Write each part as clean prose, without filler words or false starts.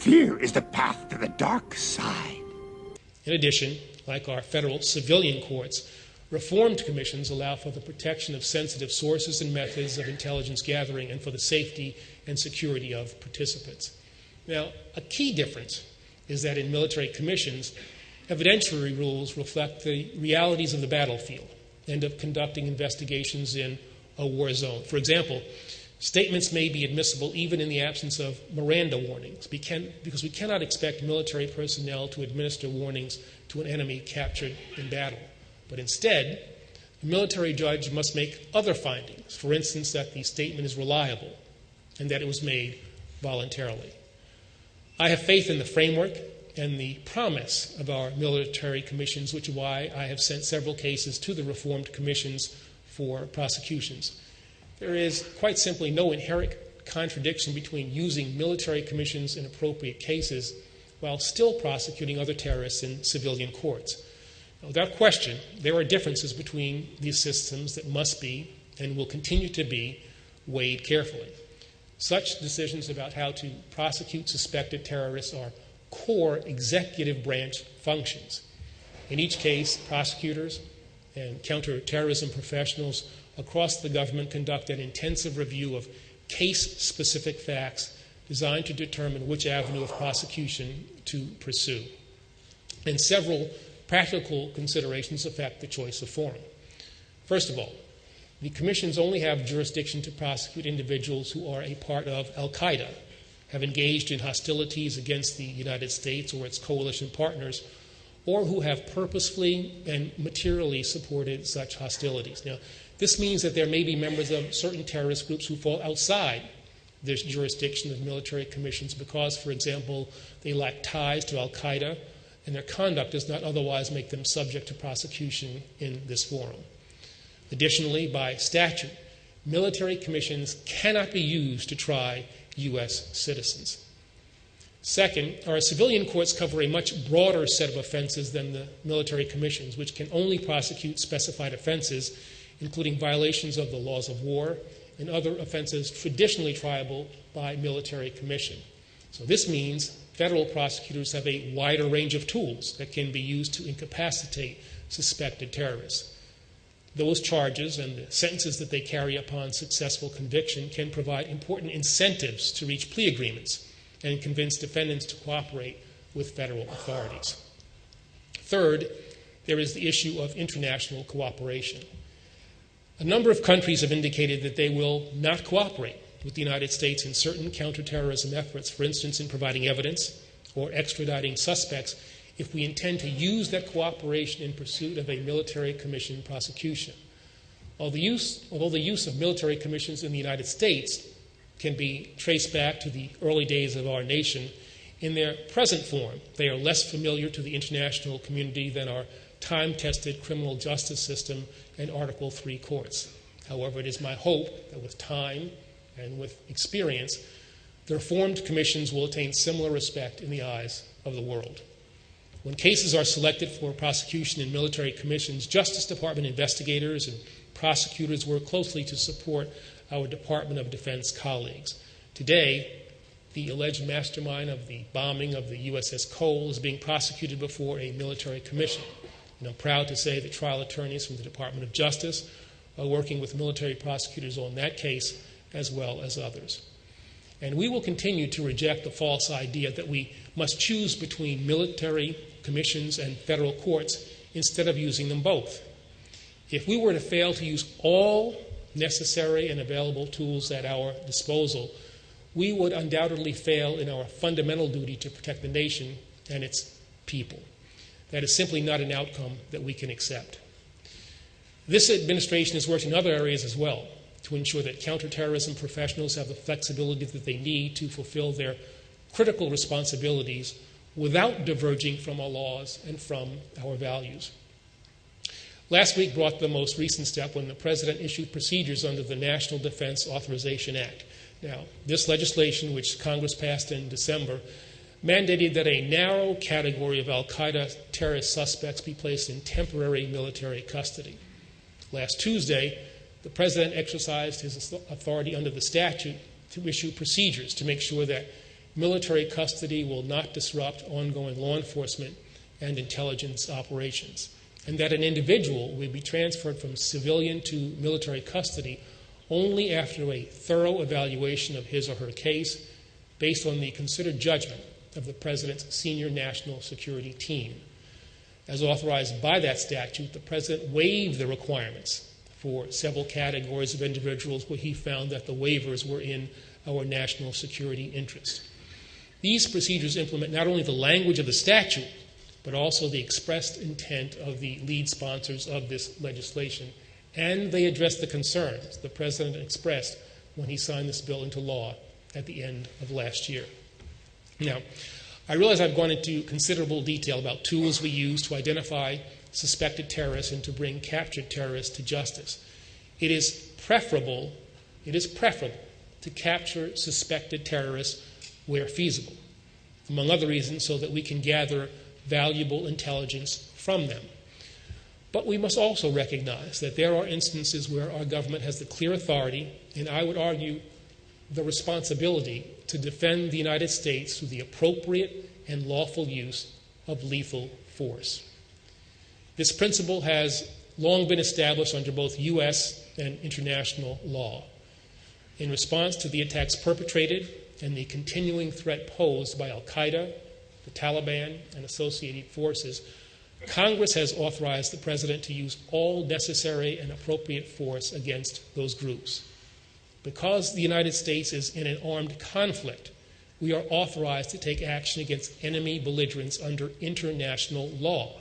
Fear is the path to the dark side. In addition, like our federal civilian courts, reformed commissions allow for the protection of sensitive sources and methods of intelligence gathering and for the safety and security of participants. Now, a key difference is that in military commissions, evidentiary rules reflect the realities of the battlefield and of conducting investigations in a war zone. For example, statements may be admissible even in the absence of Miranda warnings because we cannot expect military personnel to administer warnings to an enemy captured in battle. But instead, a military judge must make other findings, for instance, that the statement is reliable and that it was made voluntarily. I have faith in the framework and the promise of our military commissions, which is why I have sent several cases to the reformed commissions for prosecutions. There is quite simply no inherent contradiction between using military commissions in appropriate cases while still prosecuting other terrorists in civilian courts. Now, without question, there are differences between these systems that must be and will continue to be weighed carefully. Such decisions about how to prosecute suspected terrorists are core executive branch functions. In each case, prosecutors and counterterrorism professionals across the government conduct an intensive review of case-specific facts designed to determine which avenue of prosecution to pursue. And several practical considerations affect the choice of forum. First of all, the commissions only have jurisdiction to prosecute individuals who are a part of al-Qaeda, have engaged in hostilities against the United States or its coalition partners, or who have purposefully and materially supported such hostilities. Now, this means that there may be members of certain terrorist groups who fall outside this jurisdiction of military commissions because, for example, they lack ties to al-Qaeda and their conduct does not otherwise make them subject to prosecution in this forum. Additionally, by statute, military commissions cannot be used to try U.S. citizens. Second, our civilian courts cover a much broader set of offenses than the military commissions, which can only prosecute specified offenses, including violations of the laws of war and other offenses traditionally triable by military commission. So this means federal prosecutors have a wider range of tools that can be used to incapacitate suspected terrorists. Those charges and the sentences that they carry upon successful conviction can provide important incentives to reach plea agreements and convince defendants to cooperate with federal authorities. Third, there is the issue of international cooperation. A number of countries have indicated that they will not cooperate with the United States in certain counterterrorism efforts, for instance, in providing evidence or extraditing suspects, if we intend to use that cooperation in pursuit of a military commission prosecution. Although the use of military commissions in the United States can be traced back to the early days of our nation, in their present form, they are less familiar to the international community than our time-tested criminal justice system and Article III courts. However, it is my hope that with time and with experience, the reformed commissions will attain similar respect in the eyes of the world. When cases are selected for prosecution in military commissions, Justice Department investigators and prosecutors work closely to support our Department of Defense colleagues. Today, the alleged mastermind of the bombing of the USS Cole is being prosecuted before a military commission. And I'm proud to say that trial attorneys from the Department of Justice are working with military prosecutors on that case as well as others. And we will continue to reject the false idea that we must choose between military commissions and federal courts instead of using them both. If we were to fail to use all necessary and available tools at our disposal, we would undoubtedly fail in our fundamental duty to protect the nation and its people. That is simply not an outcome that we can accept. This administration has worked in other areas as well to ensure that counterterrorism professionals have the flexibility that they need to fulfill their critical responsibilities without diverging from our laws and from our values. Last week brought the most recent step when the President issued procedures under the National Defense Authorization Act. Now, this legislation, which Congress passed in December, mandated that a narrow category of al-Qaeda terrorist suspects be placed in temporary military custody. Last Tuesday, the President exercised his authority under the statute to issue procedures to make sure that military custody will not disrupt ongoing law enforcement and intelligence operations, and that an individual will be transferred from civilian to military custody only after a thorough evaluation of his or her case based on the considered judgment of the President's senior national security team. As authorized by that statute, the President waived the requirements for several categories of individuals where he found that the waivers were in our national security interest. These procedures implement not only the language of the statute, but also the expressed intent of the lead sponsors of this legislation, and they address the concerns the President expressed when he signed this bill into law at the end of last year. Now, I realize I've gone into considerable detail about tools we use to identify suspected terrorists and to bring captured terrorists to justice. It is preferable to capture suspected terrorists where feasible, among other reasons, so that we can gather valuable intelligence from them. But we must also recognize that there are instances where our government has the clear authority, and I would argue the responsibility, to defend the United States through the appropriate and lawful use of lethal force. This principle has long been established under both U.S. and international law. In response to the attacks perpetrated and the continuing threat posed by al-Qaeda, the Taliban, and associated forces, Congress has authorized the President to use all necessary and appropriate force against those groups. Because the United States is in an armed conflict, we are authorized to take action against enemy belligerents under international law.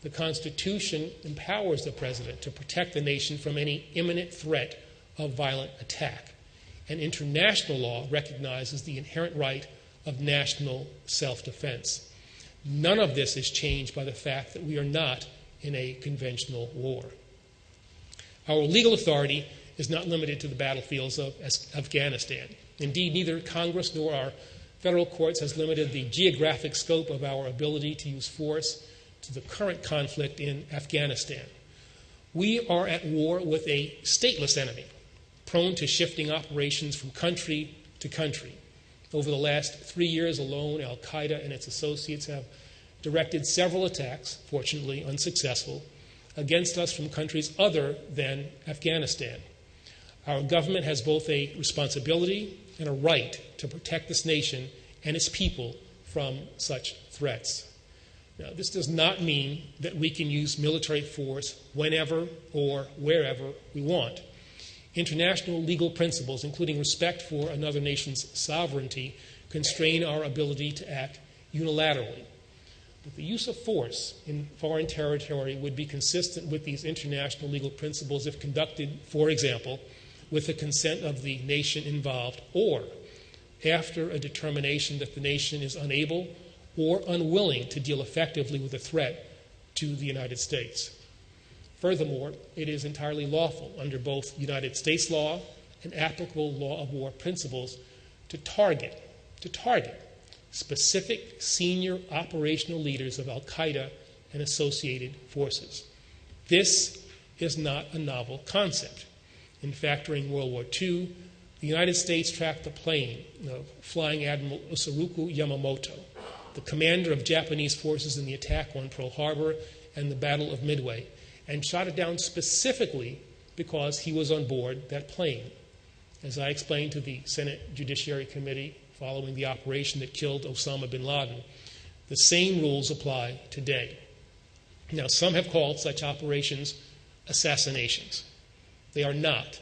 The Constitution empowers the President to protect the nation from any imminent threat of violent attack, and international law recognizes the inherent right of national self-defense. None of this is changed by the fact that we are not in a conventional war. Our legal authority is not limited to the battlefields of Afghanistan. Indeed, neither Congress nor our federal courts has limited the geographic scope of our ability to use force to the current conflict in Afghanistan. We are at war with a stateless enemy, prone to shifting operations from country to country. Over the last 3 years alone, al-Qaeda and its associates have directed several attacks, fortunately unsuccessful, against us from countries other than Afghanistan. Our government has both a responsibility and a right to protect this nation and its people from such threats. Now, this does not mean that we can use military force whenever or wherever we want. International legal principles, including respect for another nation's sovereignty, constrain our ability to act unilaterally. But the use of force in foreign territory would be consistent with these international legal principles if conducted, for example, with the consent of the nation involved, or after a determination that the nation is unable or unwilling to deal effectively with a threat to the United States. Furthermore, it is entirely lawful under both United States law and applicable law of war principles to target specific senior operational leaders of al-Qaeda and associated forces. This is not a novel concept. In fact, during World War II, the United States tracked the plane of Flying Admiral Isaruku Yamamoto, the commander of Japanese forces in the attack on Pearl Harbor and the Battle of Midway, and shot it down specifically because he was on board that plane. As I explained to the Senate Judiciary Committee following the operation that killed Osama bin Laden, the same rules apply today. Now, some have called such operations assassinations. They are not,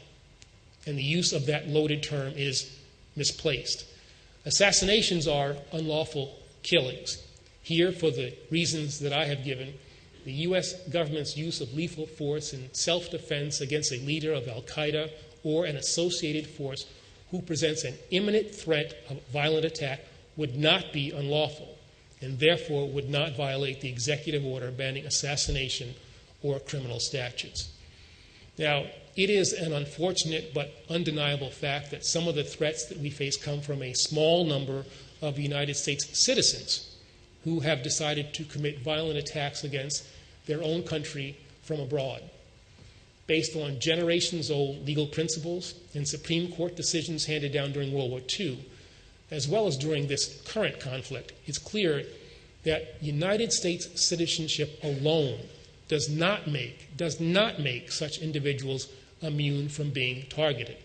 and the use of that loaded term is misplaced. Assassinations are unlawful killings. Here, for the reasons that I have given, the U.S. government's use of lethal force in self-defense against a leader of al-Qaeda or an associated force who presents an imminent threat of violent attack would not be unlawful, and therefore would not violate the executive order banning assassination or criminal statutes. Now, it is an unfortunate but undeniable fact that some of the threats that we face come from a small number of United States citizens who have decided to commit violent attacks against their own country from abroad. Based on generations-old legal principles and Supreme Court decisions handed down during World War II, as well as during this current conflict, it's clear that United States citizenship alone does not make such individuals immune from being targeted.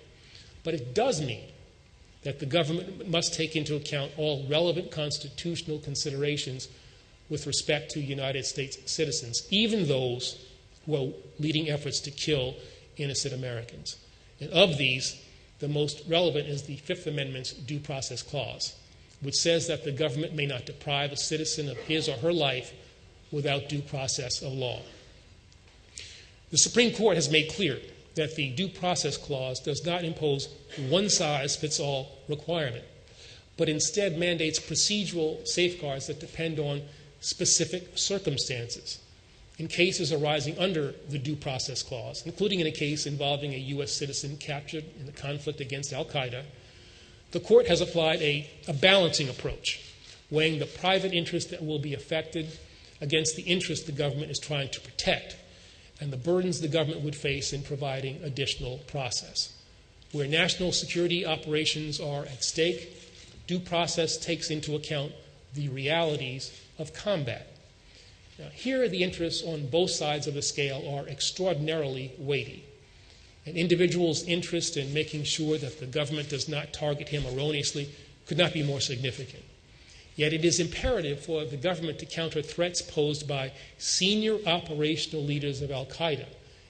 But it does mean that the government must take into account all relevant constitutional considerations with respect to United States citizens, even those who are leading efforts to kill innocent Americans. And of these, the most relevant is the Fifth Amendment's Due Process Clause, which says that the government may not deprive a citizen of his or her life without due process of law. The Supreme Court has made clear that the Due Process Clause does not impose one-size-fits-all requirement, but instead mandates procedural safeguards that depend on specific circumstances. In cases arising under the Due Process Clause, including in a case involving a U.S. citizen captured in the conflict against al-Qaeda, the court has applied a balancing approach, weighing the private interest that will be affected against the interest the government is trying to protect, and the burdens the government would face in providing additional process. Where national security operations are at stake, due process takes into account the realities of combat. Now, here the interests on both sides of the scale are extraordinarily weighty. An individual's interest in making sure that the government does not target him erroneously could not be more significant. Yet it is imperative for the government to counter threats posed by senior operational leaders of al-Qaeda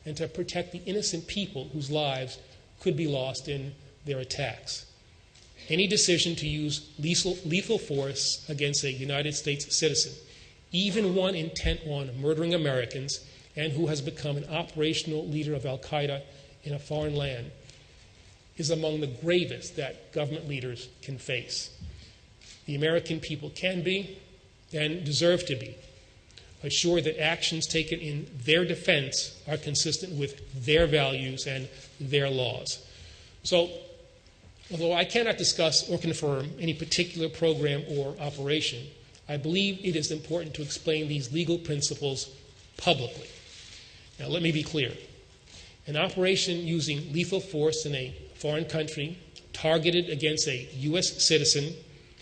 and to protect the innocent people whose lives could be lost in their attacks. Any decision to use lethal force against a United States citizen, even one intent on murdering Americans and who has become an operational leader of al-Qaeda in a foreign land, is among the gravest that government leaders can face. The American people can be, and deserve to be, assured that actions taken in their defense are consistent with their values and their laws. So, although I cannot discuss or confirm any particular program or operation, I believe it is important to explain these legal principles publicly. Now, let me be clear. An operation using lethal force in a foreign country targeted against a U.S. citizen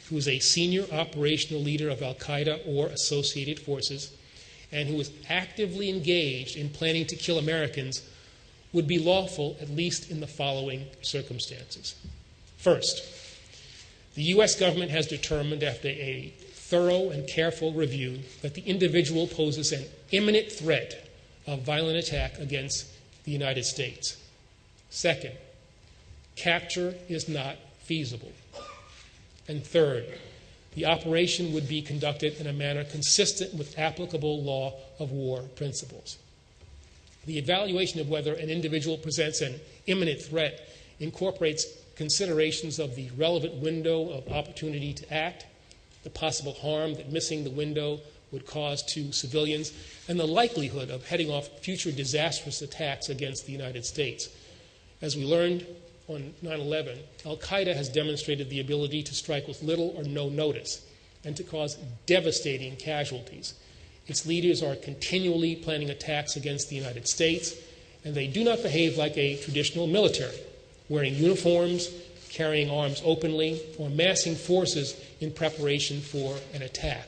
who is a senior operational leader of al-Qaeda or associated forces and who is actively engaged in planning to kill Americans would be lawful at least in the following circumstances. First, the U.S. government has determined after a thorough and careful review that the individual poses an imminent threat of violent attack against the United States. Second, capture is not feasible. And third, the operation would be conducted in a manner consistent with applicable law of war principles. The evaluation of whether an individual presents an imminent threat incorporates considerations of the relevant window of opportunity to act, the possible harm that missing the window would cause to civilians, and the likelihood of heading off future disastrous attacks against the United States. As we learned on 9/11, al-Qaeda has demonstrated the ability to strike with little or no notice and to cause devastating casualties. Its leaders are continually planning attacks against the United States, and they do not behave like a traditional military, wearing uniforms, carrying arms openly, or massing forces in preparation for an attack.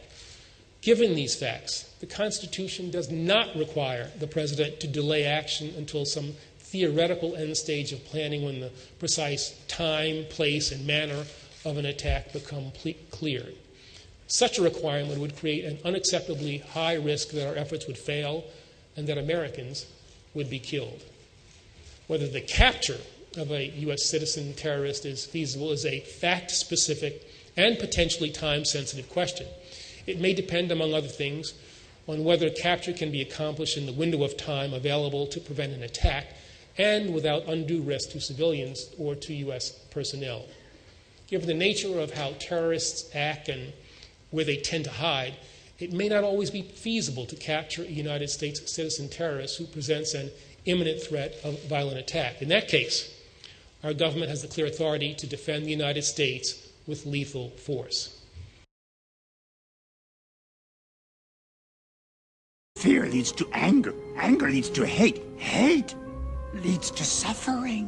Given these facts, the Constitution does not require the President to delay action until some theoretical end stage of planning when the precise time, place, and manner of an attack become clear. Such a requirement would create an unacceptably high risk that our efforts would fail and that Americans would be killed. Whether the capture of a U.S. citizen terrorist is feasible is a fact-specific and potentially time-sensitive question. It may depend, among other things, on whether capture can be accomplished in the window of time available to prevent an attack and without undue risk to civilians or to U.S. personnel. Given the nature of how terrorists act and where they tend to hide, it may not always be feasible to capture a United States citizen terrorist who presents an imminent threat of violent attack. In that case, our government has the clear authority to defend the United States with lethal force. Fear leads to anger. Anger leads to hate. Hate leads to suffering.